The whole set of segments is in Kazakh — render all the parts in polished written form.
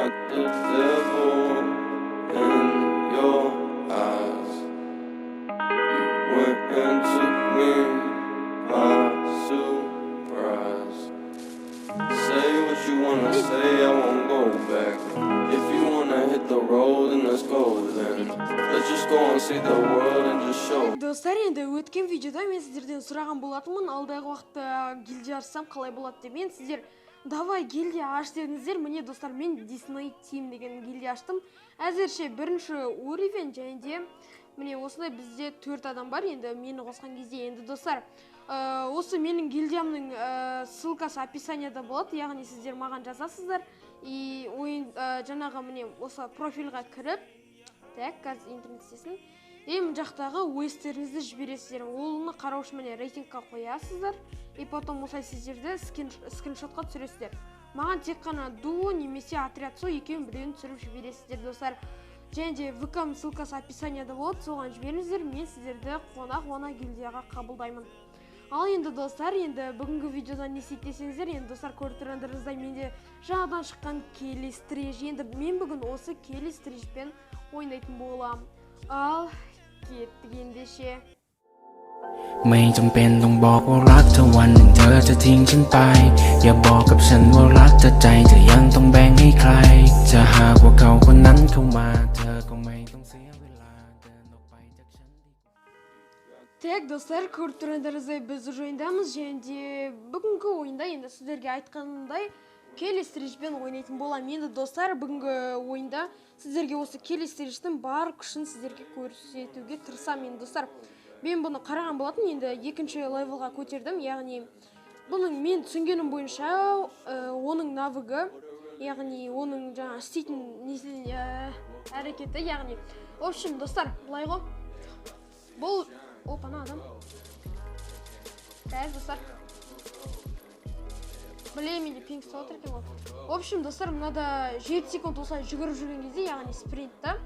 got the devil in your eyes. You went and took me by surprise. Say what you wanna say, I won't go back. If you wanna hit the road, then let's go then. Let's just go and see the world and just show. Достар, енді өткен видеода мен сіздерден сұраған болатынмын, алдағы уақытта гильдия ашсам қалай болады деп. Мен сіздер давай гильдия аш дедіңіздер. Міне достар, мен Disney Team деген гильдия аштым. Әзірше бірінші уровень, және де міне осындай бізде 4 адам бар. Енді мені қосқан кезде енді достар, осы менің гильдиямның ссылкасы описанияда болады. Яғни сіздер маған жазасыздар. И ойын жаңағы міне осы профильға кіріп, так, қазір интернет сесін. Мына жақтағы ойыстеріңізді жібересіздер. Олны қарау үшін міне рейтингқа қоясыздар. И потом осылай сіздерді скриншотқа түсіресіздер. Маған тек қана дуо немесе отряд со екеуін біреуін түсіріп жібересіздер достар. Және де ВК ссылкасы описанияда болады, соған жіберіңіздер. Мен сіздерді қуана гильдияға қабылдаймын. Ал енді достар, енді бүгінгі видеода не істейді десеңіздер, енді достар көріп тұрғандарыңыздай менде жаңадан шыққан Келли Стриж. Енді мен бүгін осы Келли Стрижпен ойнайтын боламын. Ал кеттік ендеше. ไม่จำเป็นต้องบอกว่ารักเธอวันหนึ่งเธอจะทิ้งฉันไปอย่าบอกกับฉันว่ารักเธอใจจะยังต้องแบ่งให้ใครจะหากว่าเขาคนนั้นเข้ามาเธอก็ไม่ต้องเสียเวลาเดินออกไปจากฉัน Так, достар, көріп тұрғандарыңыздай біз уже ойындамыз, және де бүгінгі ойында енді сіздерге айтқанымдай Келли Стрижбен ойнайтын боламын. Енді достар, бүгінгі ойында сіздерге осы Келли Стриждің бар күшін сіздерге көрсетуге тырысамын. Енді достар, мен бұны қараған болатын, енді екінші левелға көтердім. Яғни бұның мен түсінгенім бойынша оның навыгы, яғни оның жаңа істейтін әрекеті, яғни в общем достар, былай ғой. Бұл опана адам. Қазір достар. Білем, менде пинг ұстап отыр екен ғой. В общем достар, мынада 7 секунд осылай жүгіріп жүрген кезде, яғни спринтта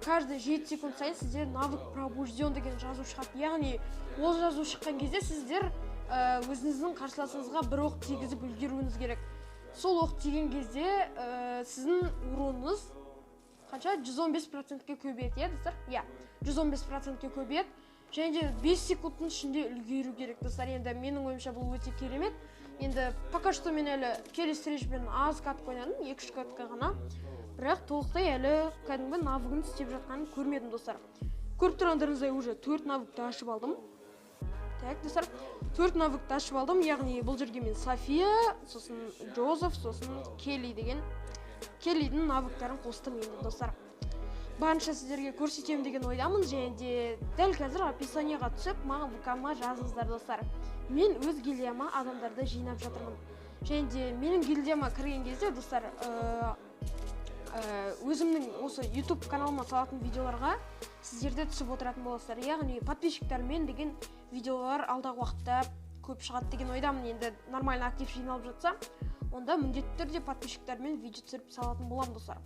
каждый 7 секунд сайын сіздер навык пробужден деген жазу шығады. Яғни ол жазу шыққан кезде сіздер өзіңіздің қарсыласыңызға бір оқ тигізіп үлгеруіңіз керек. Сол оқ тиген кезде сіздің уроныңыз қанша? 115%-ке көбейеді, достар? Иә, 115%-ке көбейеді. Және де 5 секундтың ішінде үлгеру керек, достар. Енді менің ойымша бұл өте керемет. Енді пока что мен әлі Келли Стрижбен аз катка ойнадым, 2-3 катка ғана. Бірақ толықтай әлі кәдімгі навыгын істеп жатқанын көрмедім, достар. Көріп тұрғандарыңыздай уже 4 навыкты ашып алдым. Так, достар, 4 навыкты ашып алдым. Яғни бұл жерге мен София, сосын Джозеф, сосын Келли деген Келлидің навыктарын қостым енді, достар. Барынша сіздерге көрсетемін деген ойдамын, және де дәл қазір описанияға түсіп, маған ВК-ма жазыңыздар, достар. Мен өз гильдияма адамдарды жинап жатырмын. Және де менің гильдияма кірген кезде, достар, өзімнің осы YouTube каналыма салатын видеоларға сіздерде түсіп отыратын боласыздар. Яғни подписчиктармен деген видеолар алдағы уақытта көп шығады деген ойдамын. Енді нормально актив жиналып жатса, онда міндетті түрде подписчиктармен видео түсіріп салатын боламын, достар.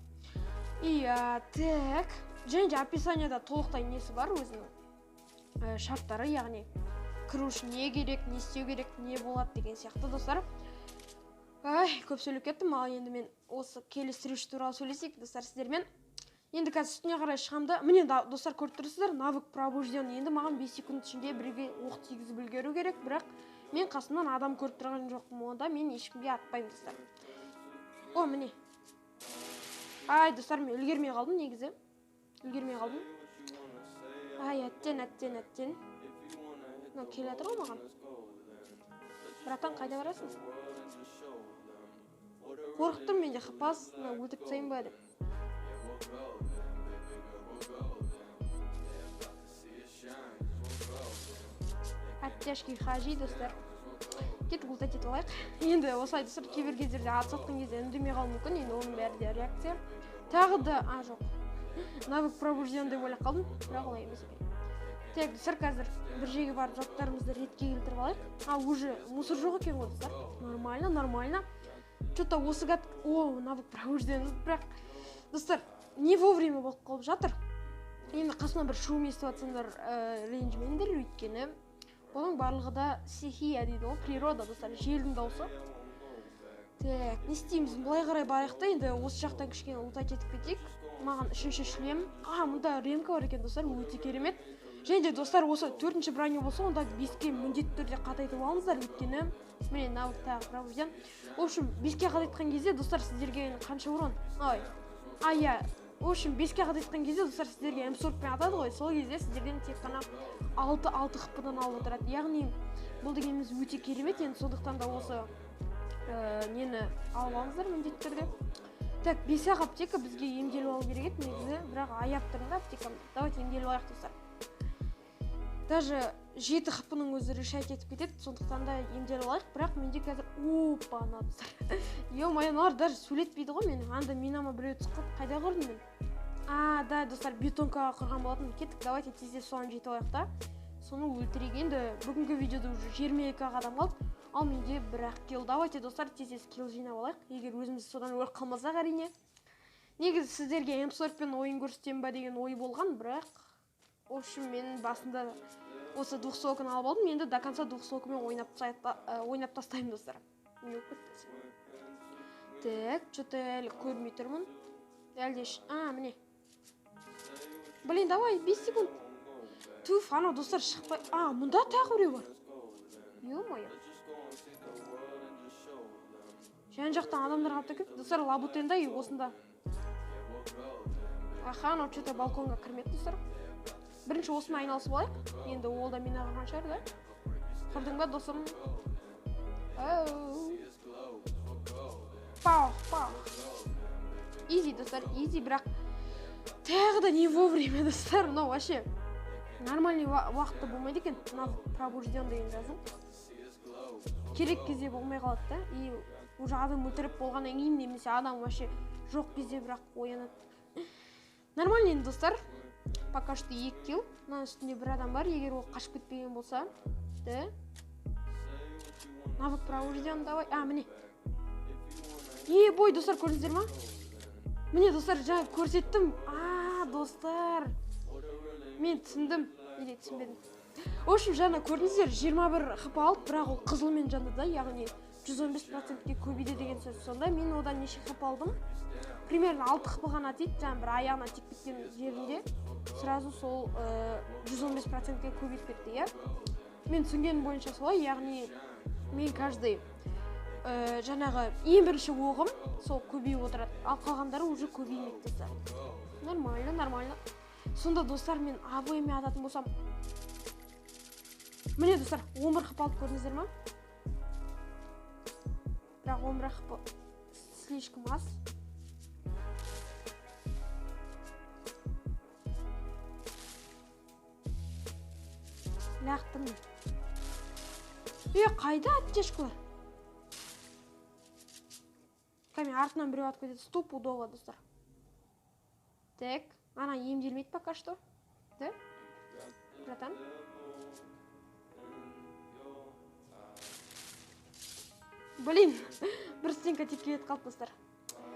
Так, және де описанияда толықтай несі бар, өзінің шарттары, яғни кіру үшін не керек, не істеу керек, не болады деген сияқты, достар. Көп сөйлеп кеттім, ал енді мен осы Келли Стриж туралы сөйлесейік, достар, сіздермен. Енді қазір үстіне қарай шығамда, міне достар, көріп тұрсыздар, навык пробужден. Енді маған 5 секунд ішінде бірге оқ тигізіп үлгеру керек, бірақ мен қасымнан адам көріп тұрған жоқпын, онда мен ешкімге атпаймын, достар. О, міне. Достар, мен үлгермей қалдым негізі. Үлгермей қалдым. Әттен. Мынау келе жатыр ғой маған. Братан, қайда барасың? Қорықтым менде, қапас, өлтіріп тастайын ба деп. Оттяжки хажи, достар. Кетіп ұлтат ет алайық. Енді осылай, достар, кейбір кездерде ат сатқан кезде үндемей қалу мүмкін. Енді оның бәрі де реакция. Тағы да, жоқ. Навык пробужден деп ойлап қалдым, бірақ олай емес екен. Так, достар, қазір бір жерге барып заттарымызды ретке келтіріп алайық. Уже мусор жоқ екен ғой, достар. Нормально. Что-то осы гад... навык пробужден. Бірақ, достар, не вовремя болып қалып жатыр. Енді қасына бір шум естіп жатсаңдар ренжімеңдер, өйткені бұның барлығы да стихия дейді ғой, природа, достар, желдің дауысы. Так, не істейміз, былай қарай барайық та, енді осы жақтан кішкене ұлтай кетіп кетейік. Маған үшінші шлем. Мұнда ремка бар екен достар, өте керемет. Және де достар, осы 4-ші броня болса, онда 5-ке міндетті түрде қатайтып алыңыздар, өйткені міне навык тағы пробужден. В общем, 5-ке қатайтқан кезде достар сіздерге қанша урон? В общем, 5-ке қатайтқан кезде достар сіздерге М40-пен атады ғой, сол кезде сіздерден тек қана 6 хп-дан алып отырады. Яғни бұл дегеніміз өте керемет, енді сондықтан да осы нені алып алыңыздар міндетті түрде. Так, 5-ақ аптека бізге емделіп алу керек еді негізі, бірақ аяп тұрмын да аптекам. Давайте емделіп алайық достар. Даже 7 хп-ның өзі решай кетіп кетеді, сондықтан да емделіп алайық, бірақ менде қазір опа-на достар. Ё-моё, даже сөйлетпейді ғой мені. Анда минама біреу түсіп қайда құрдым мен? Да, достар, бетонкаға құрған болатын. Кеттік, давайте тезде соған жетіп алайық та. Соны өлтірейік. Енді бүгінгі видеода уже 22 адам қалды. Ал менде бір-ақ килл. Давайте достар тез килл жинап алайық. Егер өзіміз содан өліп қалмасақ әрине. Негізі сіздерге М40-пен ойын көрсетем ба деген ой болған, бірақ в общем мен басында осы двухсокын алып алдым. Енді до конца двухсокымен ойнап тастаймын достар. Не өкпет. Так, что-то әлі көрмей тұрмын. Әлде міне. Блин, давай 5 секунд. Туф, ана достар шықпай. Мұнда тағы біреу бар. Ё-моё. Жан жақтан адамдар қапты кеп. Достар лабутенда и осында. Анау что-то балконға кірмеді достар. Бірінші осыны айналысып алайық. Енді ол да мен ағырған шығар, да? Құрдың ба досым? Пау. Изи достар, изи, бірақ тағы да не вовремя достар. Но вообще нормальный уақытта болмайды екен. Пробужден деген жазым. Керек кезде болмай қалады да. И уже адам өлтіріп болғаннан кейін немесе адам вообще жоқ кезде бірақ оянады. Нормально енді достар. Пока что 2 килл. Мына үстінде бір адам бар, егер ол қашып кетпеген болса. Да. Навык пробужден давай. Міне. Бой достар, көрдіңіздер ма? Міне достар, жаңа көрсеттім. Достар. Мен түсіндім. Неге түсінбедім? В общем, жаңа көрдіңіздер, 21 хп алып, бірақ ол қызылмен жанды да, яғни 115%-ке көбейді деген сөз. Сонда мен одан неше хп алдым? Примерно 6 хп ғана тиді, жаңа бір аяғына тиіп кеткен жерінде сразу сол 115%-ке көбейіп кетті, иә? Мен түсінгенім бойынша солай, яғни мен каждый жаңағы ең бірінші оғым сол көбейіп отырады, ал қалғандары уже көбеймейді достар. Нормально. Сонда достар, мен АВМ ататын болсам, міне достар, 11 хп алып көрдіңіздер ма? Бірақ 11 хп слишком аз. Лақтым. Қайда аптешкалар? Кәме артынан біреу атып кетеді, стопудово достар. Так, ана емделмейді пока что. Да? Братан? Блин, бір стенка тиіп кетіп қалды достар.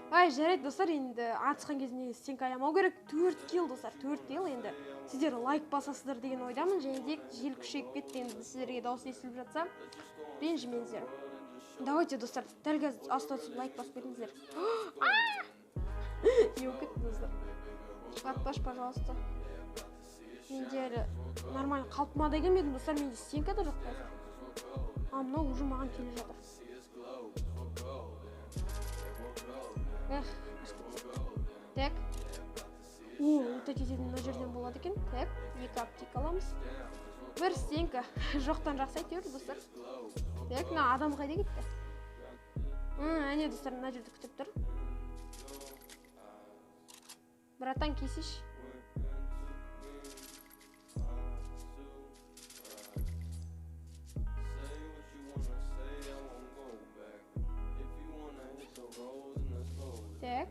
Жарайды достар, енді атысқан кезінде стенка аямау керек. 4 килл достар, 4 килл. Енді сіздер лайк басасыздар деген ойдамын. Және де жел күшейіп кетті, енді сіздерге дауыс естіліп жатса, ренжімеңіздер. Давайте достар, дәл қазір аста түсіп лайк басып беріңіздер. Не өкет достар. Атпаш, пожалуйста. Менде әлі нормально қалпыма деген едім достар, менде стенка да жоқ қазір. Мынау уже маған келе жатыр. Так. Ұлта кететін мына жерден болады екен. Так, 2 аптека аламыз. Бір стенка. Жоқтан жақсы әйтеуір достар. Так, мына адам қайда кетті? Әне достар, мына жерді күтіп тұр. Братан, кесеш. Так.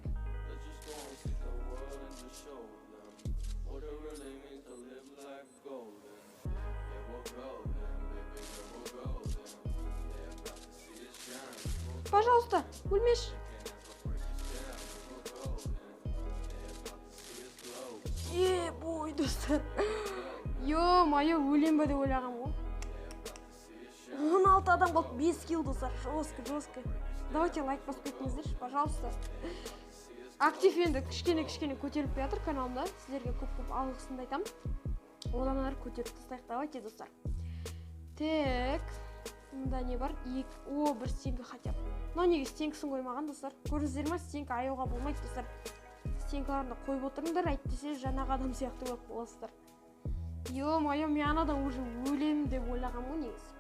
Пожалуйста, өлмеш. Бой, достар. Ё-моё, өлем бе деп ойлағам ғой. 16 адам қалды, 5 килл достар. Жестко. давайте лайк басып кетіңіздерші, пожалуйста. Актив енді кішкене көтеріліп жатыр каналымда. Сіздерге көп алғысымды айтамын. Одан ары көтеріп тастайық. Давайте, достар. Так, мында не бар? Бір стенкі хотя бы. Но неге стенкісін қоймаған, достар? Көрдіңіздер ме? Стенкі аяуға болмайды, достар. Стенкаларында қойып отырыңдар, әйтпесе жаңағы адам сияқты болып боласыздар. Ё-моё, мен анадан уже өлемін деп ойлағам ғой негізі.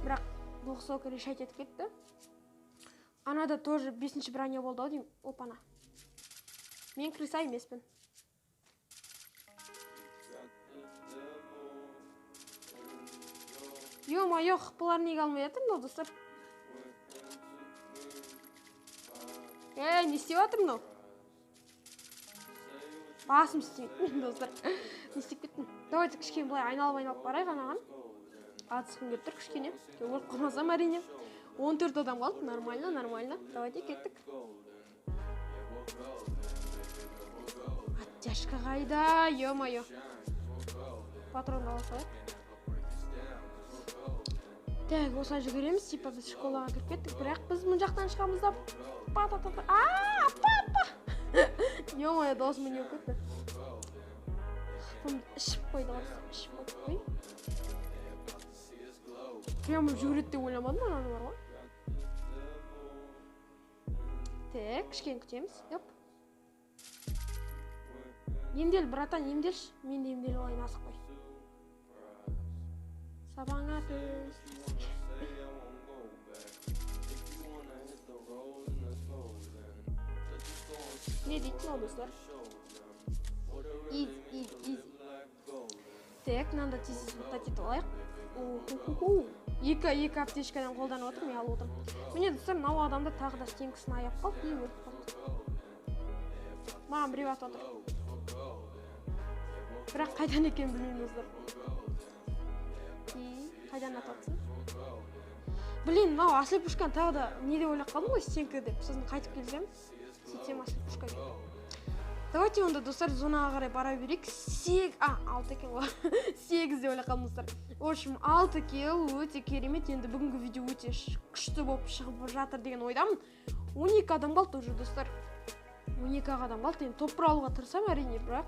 Бірақ доқсок решать етіп кетті. Анада тоже 5-ші броня болды ау деймін. Опана. Мен крыса емеспін. Ё-моё, қыпылар неге алмай жатыр, достар? Не істеп жатыр мынау? Басым істемейді, достар. Не істеп кеттім? Давайте кішкене былай айналып барайық анаған. Атысқым келіп тұр кішкене. Өліп қалмасам әрине. 14 адам қалды, нормально. Давайте кеттік. Оттяжка қайда, ё-моё. Патрон алып қояйық. Так, осылай жүгіреміз, типа біз школаға кіріп кеттік, бірақ біз мұн жақтан шығамыз да апа. Ё-моё, досым не өкетті. Ішіп қойды ғой. Прямо жүгіреді деп ойламадым, ананы бар ғой. Так, кішкене күтеміз. Емдел, братан, емделші. Мен де емдел олайын асықпай. Сабаңа төз. Не дейтін ол, достар? Easy. Так, мынанда тез бұттат етіп алайық. Екі аптечкадан қолданып отыр, мен алып отырмын. Міне, достар, мынау адамда тағы да стенкісін аяп қалып, өліп қалды. Маған біреу атып отыр. Бірақ қайдан екен білмеймін, достар. Қайдан атып отсын? Блин, мынау асыл пушкан тағы да не деп ойлап қалдым ғой, стенкі деп. Сосын қайтып келсем, сөйтсем асыл пушка келді. Давайте онда, достар, зонаға қарай бара берейік. 6 екен ғой. 8 деп ойлап қалдым, достар. В общем, 6 килл өте керемет. Енді бүгінгі видео өте күшті болып шығып жатыр деген ойдамын. 12 адам қалды уже, достар. 12 адам қалды. Енді топ алуға тырысам әрине, бірақ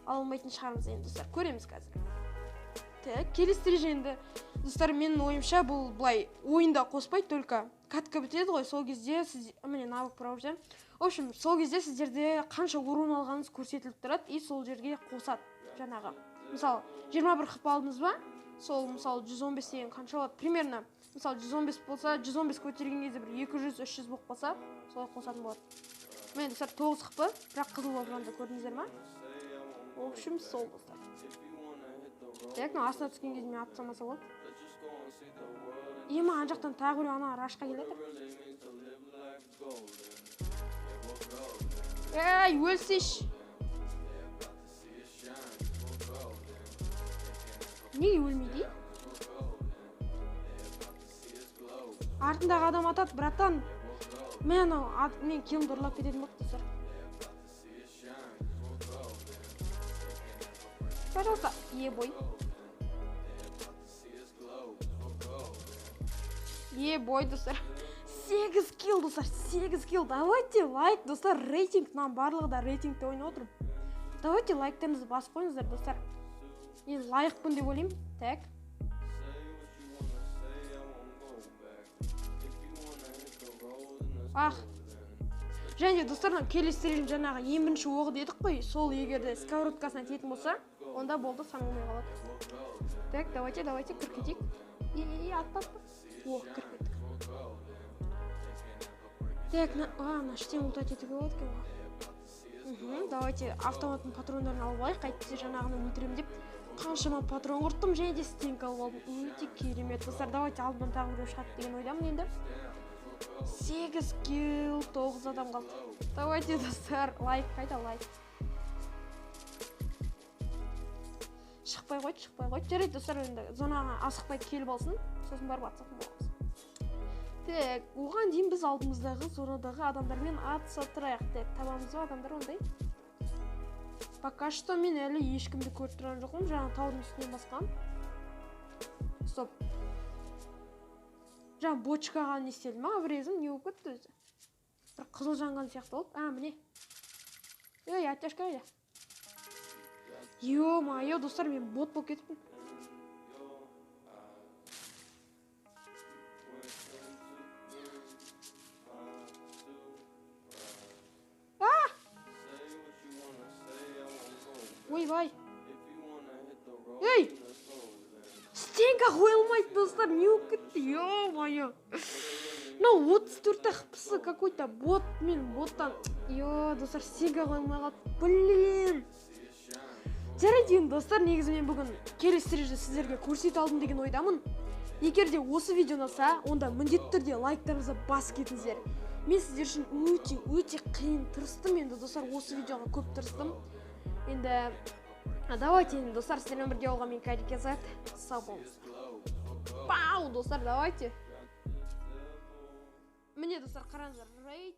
алмайтын шығармыз енді, достар. Көреміз қазір. Так, келесі енді, достар, менің ойымша бұл былай ойында қоспайды, только катка бітеді ғой, сол кезде міне навык пробуждаем. В общем, сол кезде сіздерде қанша урон алғаныңыз көрсетіліп тұрады, и сол жерге қосады жаңағы. Мысалы, 21 қып алдыңыз ба? Сол, мысалы, 115 деген қанша болады? Примерно, мысалы, 115 болса, 115 көтерген кезде бір 200-300 болып қалса, солай қосатын болады. Мен, достар, 9 қыпы, бірақ қызыл болып жанда көрдіңіздер ма? В общем, сол, достар. Так, астына түскен кезде мен атсамаса болады. Ема, ан жақтан тағы біреу ана рашқа келеді. Өлсеш. Неге өлмейді? Артындағы адам атады, братан. Мен килімді ұрлап кететін болды, достар. Пожалуйста, ебой. Ебой, достар. 8 килл, достар, 8 килл. Давайте лайк, достар, рейтинг. Нам барлығы да рейтингте ойнап отырмын. Давайте лайктарыңызды басып қойыңыздар, достар. Мен лайықпын деп ойлаймын. Так. Және достардан келестерін жаңағы ең бірінші оғы дедік қой, сол егерде сковородкасына тиетін болса, онда болды, санылмай қалады. Так, давайте, кіріп кетейік. Атпа. Кіріп кеттік. Так, ана іштен ұлтат етуге болады екен ғой. Давайте автоматтың патрондарын алып алайық, қайтпесе жаңағыны өлтірем деп қаншама патрон құрттым, және де стенк алып алдым. Өте керемет, достар. Давайте алдынан тағы біреу шығады деген ойдамын енді. 8 килл, 9 адам қалды. Давайте, достар, лайк, қайда лайк. Шықпай қойды. Жарайды, достар, енді зонаға асықпай келіп алсын, сосын барып атсақын боламыз. Так, оған дейін біз алдымыздағы зонадағы адамдармен атсаттырайық. Так, табамыз ба адамдар ондай? Пока что мен әлі ешкімді көріп тұрған жоқпын, жаңа таудың үстінен басқан. Стоп. жаңа бочкаға не істелді ма, обрезім не болып кетті өзі. Бір қызыл жанған сияқты болды. Міне. Ей, оттяжка қайда? Ё-моё, достар, мен бот болып кетіппін. Ойбай. Ей! Стенка қойылмайды, достар, не болып кетті? Ё-моё. Мынау 34 хпсы какой-то бот мен боттан. Ё, достар, стенка қойылмай қалды. Блин. Жарайды енді, достар, негізі мен бүгін келесі серияда сіздерге көрсете алдым деген ойдамын. Егер де осы видео ұнаса, онда міндетті түрде лайктарыңызды басып кетіңіздер. Мен сіздер үшін өте қиын тырыстым енді, достар, осы видеоға көп тырыстым. Енді давайте енді, достар, сіздермен бірге болған мен Кайрат Казат. Сау болыңыз. Пау, достар, давайте. Міне, достар, қараңыздар, рейд